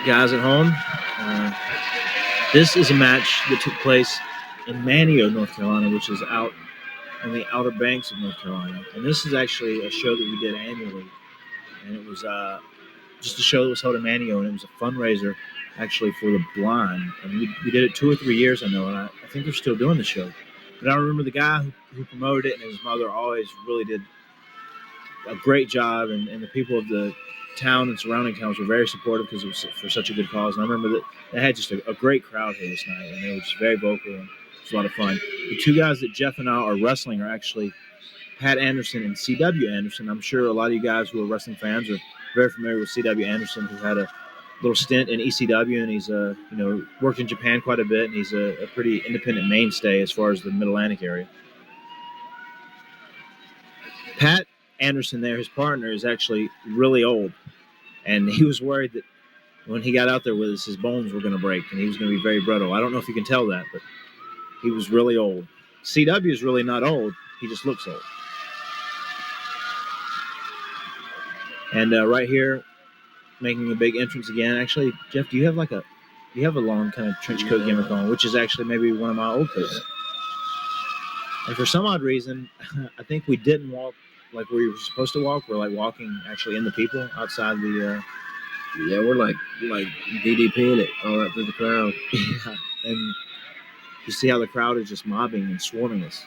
guys at home. This is a match that took place in Manteo, North Carolina, which is out on the Outer Banks of North Carolina. And this is actually a show that we did annually. And it was just a show that was held in Manteo, and it was a fundraiser actually for the blind. And we did it 2 or 3 years, I know, and I think they're still doing the show. But I remember the guy who promoted it and his mother always really did a great job, and the people of the town and surrounding towns were very supportive because it was for such a good cause. And I remember that they had just a great crowd here this night, and they were just very vocal, and it was a lot of fun. The two guys that Jeff and I are wrestling are actually Pat Anderson and C.W. Anderson. I'm sure a lot of you guys who are wrestling fans are very familiar with C.W. Anderson, who had a little stint in ECW, and he's worked in Japan quite a bit, and he's a pretty independent mainstay as far as the Mid-Atlantic area. Pat Anderson there, his partner, is actually really old, and he was worried that when he got out there with us, his bones were going to break, and he was going to be very brittle. I don't know if you can tell that, but he was really old. CW is really not old. He just looks old. And right here, making a big entrance again. Actually, Jeff, you have a long kind of trench coat gimmick on, which is actually maybe one of my old coats. And for some odd reason, I think we didn't walk like we were supposed to walk. We're like walking actually in the people outside the. Yeah, we're like DDPing it all right through the crowd. Yeah, and you see how the crowd is just mobbing and swarming us,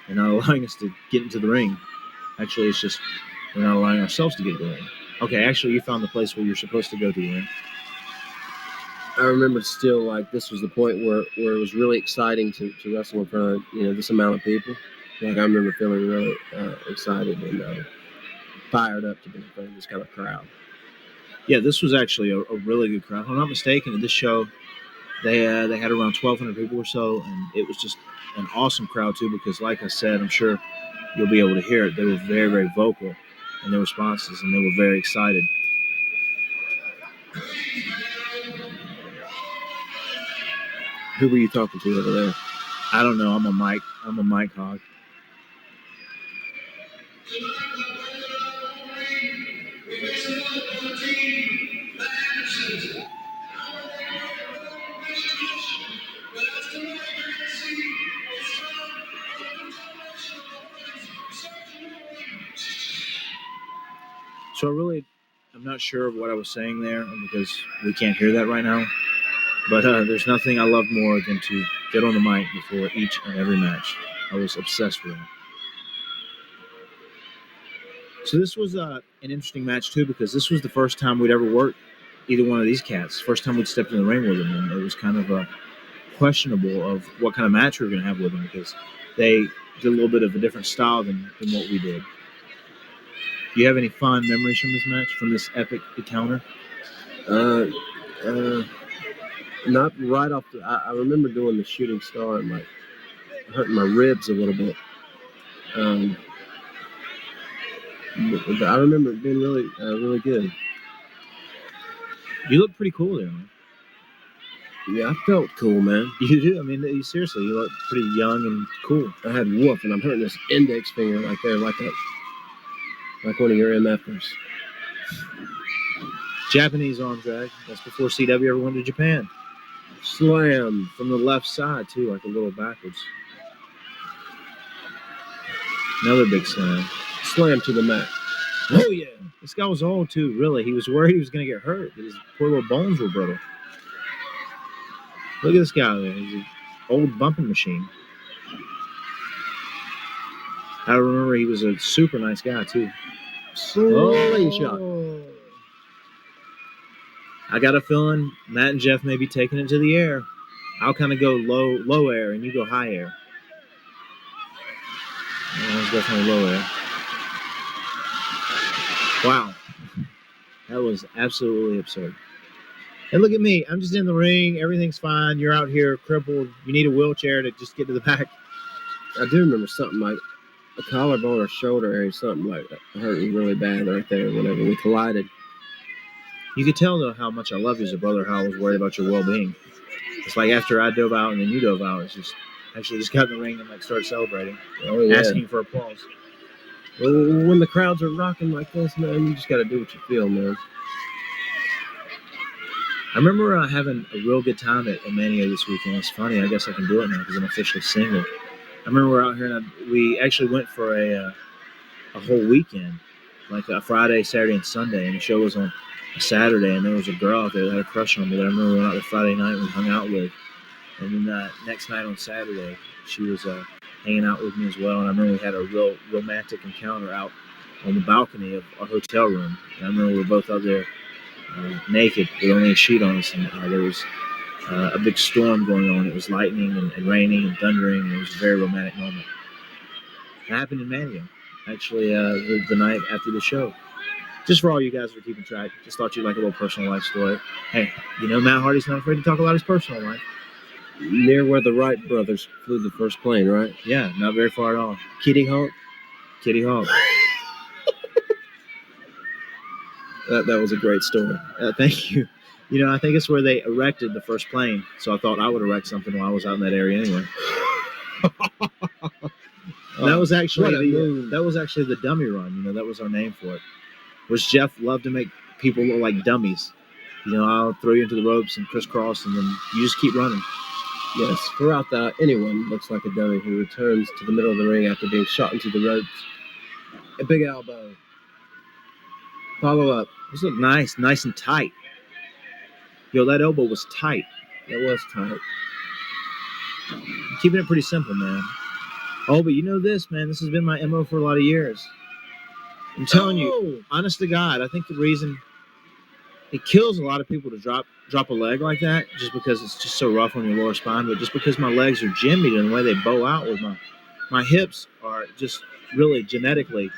and not allowing us to get into the ring. Actually, it's just we're not allowing ourselves to get into the ring. Okay, actually, you found the place where you're supposed to go to the ring. I remember still like this was the point where it was really exciting to wrestle in front of this amount of people. Like I remember feeling really excited and fired up to be in front of this kind of crowd. Yeah, this was actually a really good crowd. If I'm not mistaken, at this show, they had around 1,200 people or so, and it was just an awesome crowd too. Because, like I said, I'm sure you'll be able to hear it. They were very, very vocal in their responses, and they were very excited. Who were you talking to over there? I don't know. I'm a mic hog. So I'm not sure of what I was saying there because we can't hear that right now. But there's nothing I love more than to get on the mic before each and every match. I was obsessed with it. So this was an interesting match too because this was the first time we'd ever worked either one of these cats. First time we'd stepped in the ring with them, and it was kind of questionable of what kind of match we were going to have with them because they did a little bit of a different style than what we did. Do you have any fond memories from this match, from this epic encounter? Not right off the. I remember doing the shooting star and like hurting my ribs a little bit. But I remember it being really, really good. You look pretty cool there, man. Yeah, I felt cool, man. You do? I mean, you seriously, you look pretty young and cool. I had woof, and I'm hurting this index finger like there, like one of your MFers. Japanese arm drag. That's before CW ever went to Japan. Slam from the left side, too, like a little backwards. Another big slam. Slam to the mat. Oh, yeah. This guy was old, too, really. He was worried he was going to get hurt, but his poor little bones were brittle. Look at this guy there. He's an old bumping machine. I remember he was a super nice guy, too. Slingshot. Oh. I got a feeling Matt and Jeff may be taking it to the air. I'll kind of go low air, and you go high air. That was definitely low air. Wow. That was absolutely absurd. And look at me. I'm just in the ring. Everything's fine. You're out here crippled. You need a wheelchair to just get to the back. I do remember something like a collarbone or shoulder area, something like that. Hurt me really bad right there whenever we collided. You could tell, though, how much I love you as a brother, how I was worried about your well-being. It's like after I dove out and then you dove out, it's just actually just got in the ring and like started celebrating, asking for applause. Well, when the crowds are rocking like this, man, you just got to do what you feel, man. I remember having a real good time at Mania this weekend. It's funny. I guess I can do it now because I'm officially single. I remember we're out here and we actually went for a whole weekend, like a Friday, Saturday, and Sunday, and the show was on a Saturday, and there was a girl out there that had a crush on me that I remember we went out there Friday night and we hung out with, and then next night on Saturday, she was hanging out with me as well, and I remember we had a real romantic encounter out on the balcony of our hotel room, and I remember we were both out there naked with only a sheet on us, and there was a big storm going on. It was lightning and raining and thundering, and it was a very romantic moment. It happened in Mania, actually, the night after the show. Just for all you guys that are keeping track, just thought you'd like a little personal life story. Hey, Matt Hardy's not afraid to talk about his personal life. Near where the Wright brothers flew the first plane, right? Yeah, not very far at all. Kitty Hawk? Kitty Hawk. That was a great story. Thank you. I think it's where they erected the first plane, so I thought I would erect something while I was out in that area anyway. That was actually the dummy run. That was our name for it. Which Jeff loved to make people look like dummies. I'll throw you into the ropes and crisscross, and then you just keep running. Yes, throughout that, anyone looks like a dummy who returns to the middle of the ring after being shot into the ropes. A big elbow. Follow up. This looked nice and tight. That elbow was tight. It was tight. Keeping it pretty simple, man. Oh, but this, man, this has been my MO for a lot of years. I'm telling you, honest to God, I think the reason it kills a lot of people to drop a leg like that, just because it's just so rough on your lower spine, but just because my legs are jimmied and the way they bow out with my hips are just really genetically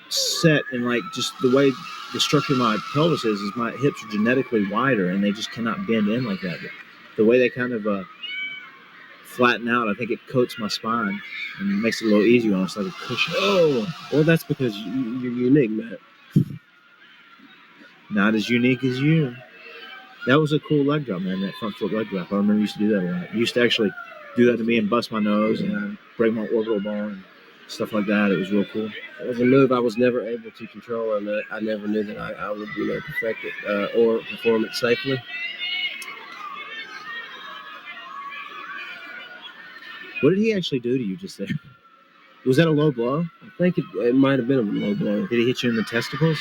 set, and like just the way the structure of my pelvis is my hips are genetically wider and they just cannot bend in like that. But the way they kind of flatten out, I think it coats my spine and makes it a little easier on us, like a cushion. Oh, well, that's because you're unique, Matt. Not as unique as you. That was a cool leg drop, man, that front foot leg drop. I remember you used to do that a lot. You used to actually do that to me and bust my nose and break my orbital bone and stuff like that. It was real cool. It was a move I was never able to control, and I never knew that I would perfect it or perform it safely. What did he actually do to you just there? Was that a low blow? I think it might have been a low blow. Did he hit you in the testicles?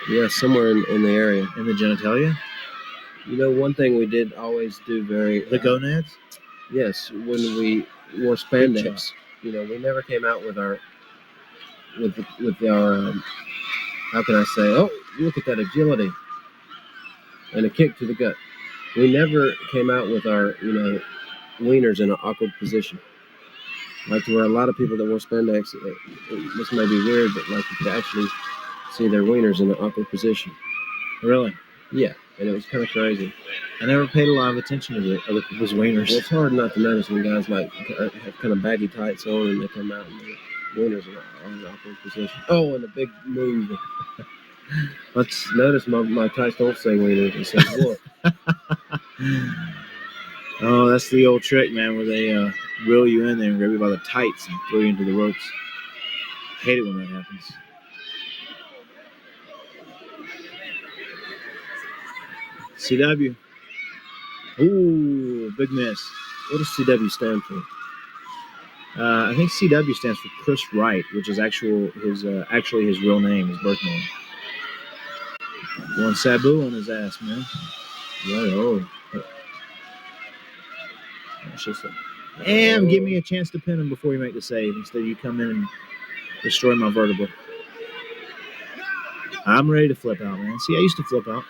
Yeah, somewhere in the area. In the genitalia? One thing we did always do the gonads? Yes, when we wore spandex, we never came out with our how can I say? Oh, look at that agility and a kick to the gut. We never came out with our wieners in an awkward position. Like to where a lot of people that wore spandex, this may be weird, but like you could actually see their wieners in an awkward position. Really? Yeah, and it was kind of crazy. I never paid a lot of attention to other people's wieners. Well, it's hard not to notice when guys like have kind of baggy tights on and they come out and their wieners are in an awkward position. Oh, and a big move. Let's notice my tights don't say wieners. It says what? Oh, that's the old trick, man, where they reel you in there and grab you by the tights and throw you into the ropes. I hate it when that happens. CW. Ooh, big miss. What does CW stand for? I think CW stands for Chris Wright, which is actually his real name, his birth name. One Sabu on his ass, man. Right on. And give me a chance to pin him before you make the save. Instead, you come in and destroy my vertebra. I'm ready to flip out, man. See, I used to flip out.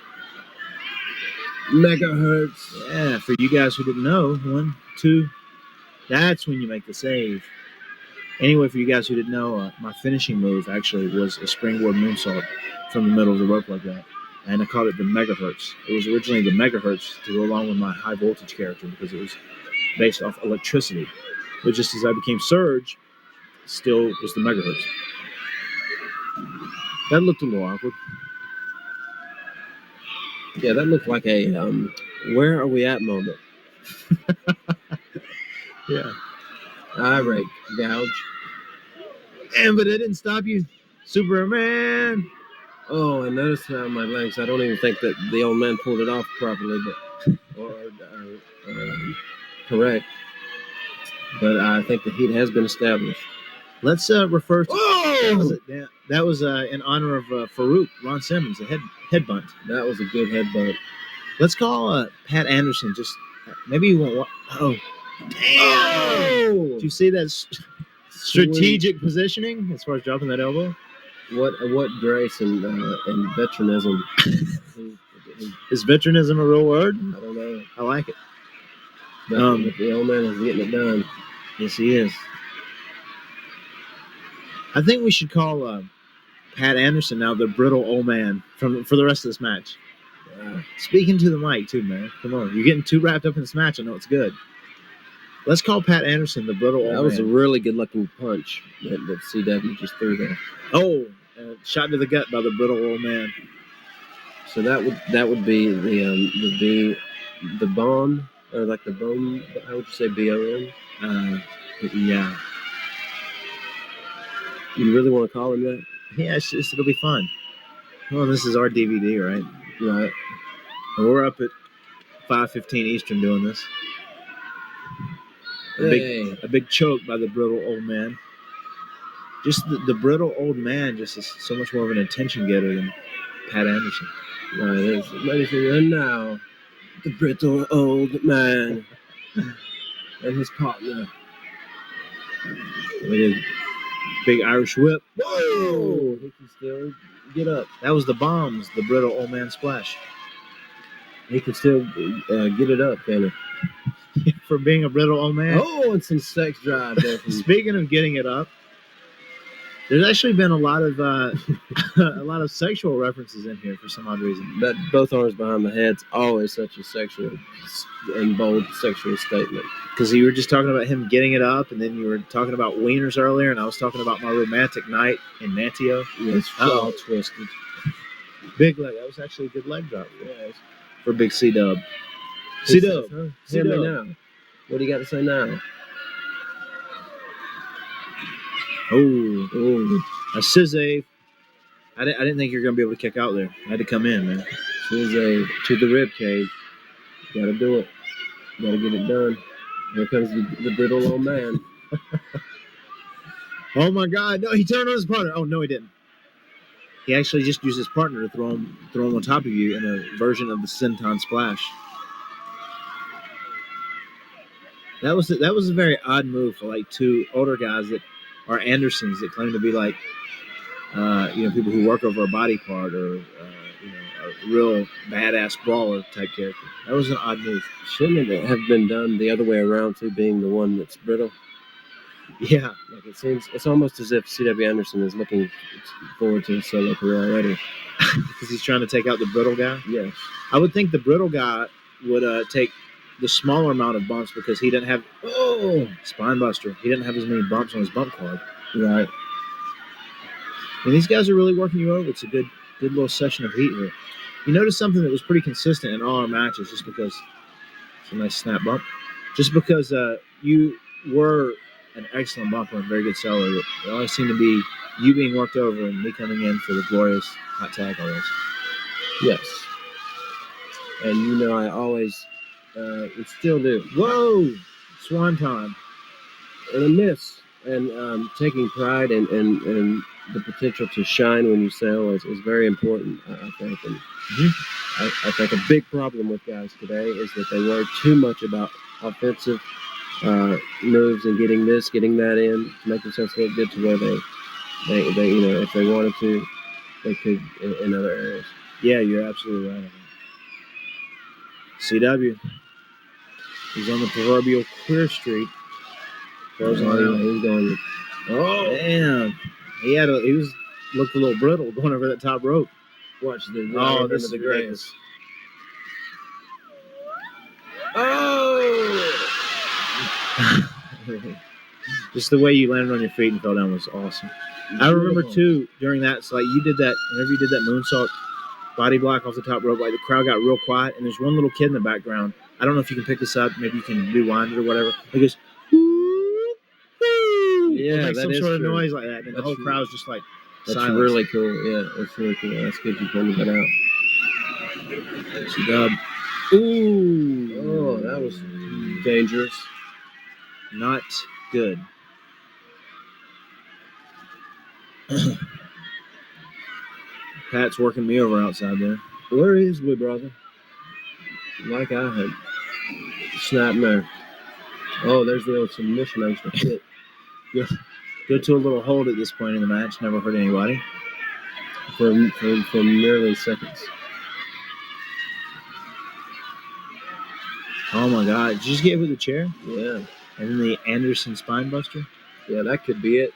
Megahertz. Yeah, for you guys who didn't know, 1, 2. That's when you make the save. Anyway, for you guys who didn't know, my finishing move actually was a springboard moonsault from the middle of the rope like that. And I called it the Megahertz. It was originally the Megahertz to go along with my high voltage character because it was based off electricity. But just as I became Surge, still was the Megahertz. That looked a little awkward. Yeah, that looked like a where are we at moment. Yeah. Irate, gouge. And but it didn't stop you, Superman. Oh, I noticed how my legs. I don't even think that the old man pulled it off properly, but correct. But I think the heat has been established. Let's refer to. Oh! That was in honor of Farouk Ron Simmons, a head bunt. That was a good head bunt. Let's call Pat Anderson. Just maybe you won't. Oh, damn! Oh! Did you see that strategic positioning as far as dropping that elbow? What grace and veteраnism. Is veteраnism a real word? I don't know. I like it. But the old man is getting it done. Yes, he is. I think we should call Pat Anderson now the brittle old man for the rest of this match. Speaking to the mic too, man. Come on, you're getting too wrapped up in this match. I know it's good. Let's call Pat Anderson the brittle old man. That was a really good-looking punch that CW just threw there. Oh, shot to the gut by the brittle old man. So that would be the bone, or like the bone. How would you say BON? Yeah. You really want to call him that? Yeah, it'll be fun. Well, this is our DVD, right? Right. And we're up at 5:15 Eastern doing this. A big choke by the brittle old man. Just the brittle old man just is so much more of an attention getter than Pat Anderson. Right. Ladies and now, the brittle old man and his partner. With a big Irish whip. Whoa! He can still get up. That was the bombs, the brittle old man splash. He can still get it up, can he? For being a brittle old man. Oh, and some sex drive there. Speaking of getting it up, there's actually been a lot of sexual references in here for some odd reason. That both arms behind the head's always such a sexual and bold sexual statement. Because you were just talking about him getting it up, and then you were talking about wieners earlier, and I was talking about my romantic night in Nantio. It's all twisted. Big leg. That was actually a good leg drop for Big C-Dub. C-Dub. Hear me now. What do you got to say now? Oh, a scissave. I didn't think you were going to be able to kick out there. I had to come in, man. Scissave to the rib cage. Got to do it. Got to get it done. Here comes the brittle old man. Oh, my God. No, he turned on his partner. Oh, no, he didn't. He actually just used his partner to throw him on top of you in a version of the senton splash. That was a very odd move for like two older guys that are Andersons that claim to be like, people who work over a body part or, a real badass brawler type character. That was an odd move. Shouldn't it have been done the other way around too, being the one that's brittle? Yeah. Like it seems, it's almost as if C.W. Anderson is looking forward to his solo career already. Because he's trying to take out the brittle guy? Yes. I would think the brittle guy would take the smaller amount of bumps because he didn't have spine buster. He didn't have as many bumps on his bump card. Right. And these guys are really working you over. It's a good little session of heat here. You notice something that was pretty consistent in all our matches, just because it's a nice snap bump. Just because you were an excellent bumper and very good seller. It always seemed to be you being worked over and me coming in for the glorious hot tag always. Yes. And I always still do. Whoa! Swan time. And a miss. And taking pride and the potential to shine when you sell is very important, I think. And I think a big problem with guys today is that they worry too much about offensive moves and getting this, getting that in to make themselves look good to where they if they wanted to, they could in other areas. Yeah, you're absolutely right. CW. He's on the proverbial queer street. He's going. Oh, damn! He looked a little brittle going over that top rope. Watch this. This is the greatest. Oh! Just the way you landed on your feet and fell down was awesome. I remember too during that. It's like you did that. Whenever you did that moonsault body block off the top rope, like the crowd got real quiet, and there's one little kid in the background. I don't know if you can pick this up. Maybe you can rewind it or whatever. He goes, "Woo, woo." Yeah, like that some is sort of true. noise like that, and the whole crowd's just like, That's silence. really cool. Yeah, that's really cool. That's good you pointed that out. It's a dub. Ooh. Oh, that was dangerous. Not good. Pat's working me over outside there. Where is we, brother? Like I had snapped there. Oh, there's the old submission on the hit. Go to a little hold at this point in the match. Never hurt anybody. For merely seconds. Oh my God! Did you just get hit with the chair? Yeah. And then the Anderson spine buster? Yeah, that could be it.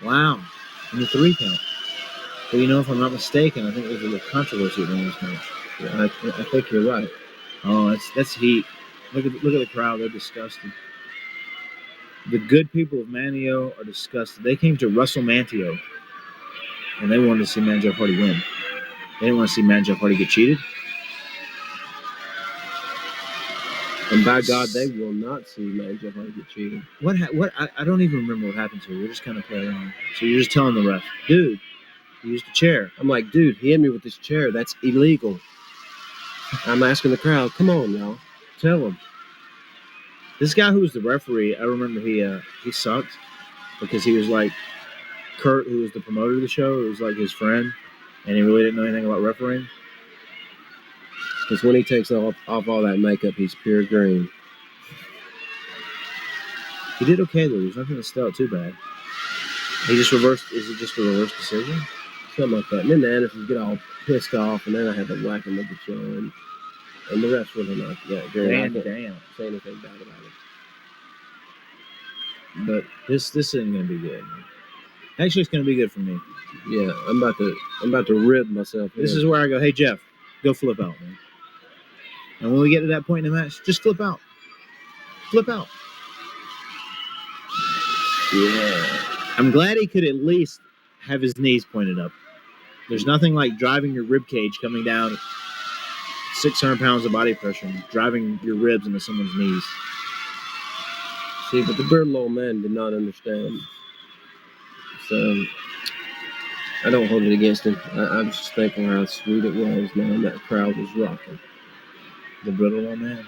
Wow. And the 3 count. But you know, if I'm not mistaken, I think there's a little controversy around this match. Yeah, I think you're right. Oh, that's heat. Look at the crowd. They're disgusted. The good people of Manio are disgusted. They came to Russell Mantio, and they wanted to see Man Jeff Hardy win. They didn't want to see Man Jeff Hardy get cheated. And by God, they will not see Man Jeff Hardy get cheated. I don't even remember what happened to her. We're just kind of playing around. So you're just telling the ref, dude, he used a chair. I'm like, dude, he hit me with this chair. That's illegal. I'm asking the crowd, come on, y'all. Tell him. This guy who was the referee, I remember he sucked because he was like Kurt, who was the promoter of the show. It was like his friend, and he really didn't know anything about refereeing. Because when he takes off all that makeup, he's pure green. He did okay though. There's nothing that stood out too bad. He just reversed. Is it just a reverse decision? Something like that. And then the Andersons get all pissed off, and then I had to whack him with the chair, and the refs really not that great. I can't say anything bad about it. But this isn't gonna be good. Actually, it's gonna be good for me. Yeah, I'm about to rib myself. This is where I go, hey Jeff, go flip out, man. And when we get to that point in the match, just flip out. Flip out. Yeah. I'm glad he could at least have his knees pointed up. There's nothing like driving your rib cage coming down 600 pounds of body pressure and driving your ribs into someone's knees. See, but the brittle old man did not understand. So I don't hold it against him. I'm just thankful how sweet it was, man. That crowd was rocking. The brittle old man.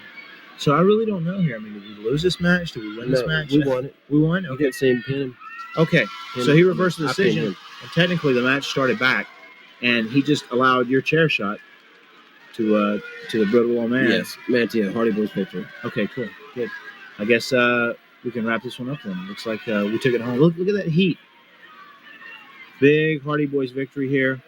So I really don't know here. I mean, did we lose this match? Did we win this match? We won it. We won? You Okay. didn't see him pin him. Okay. So he reversed the decision. And technically, the match started back, and he just allowed your chair shot to the brittle old man. Yes, Mantio, Hardy Boyz victory. Okay, cool, good. I guess we can wrap this one up then. Looks like we took it home. Look at that heat. Big Hardy Boyz victory here.